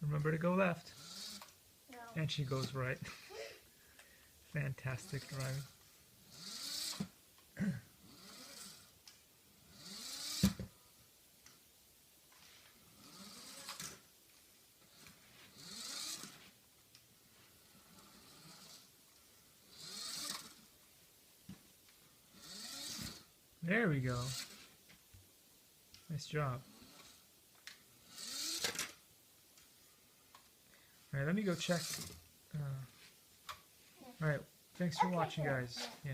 Remember to go left. No. And she goes right. Fantastic driving. There we go. Nice job. Alright, let me go check. Alright, thanks for watching, guys. Yeah.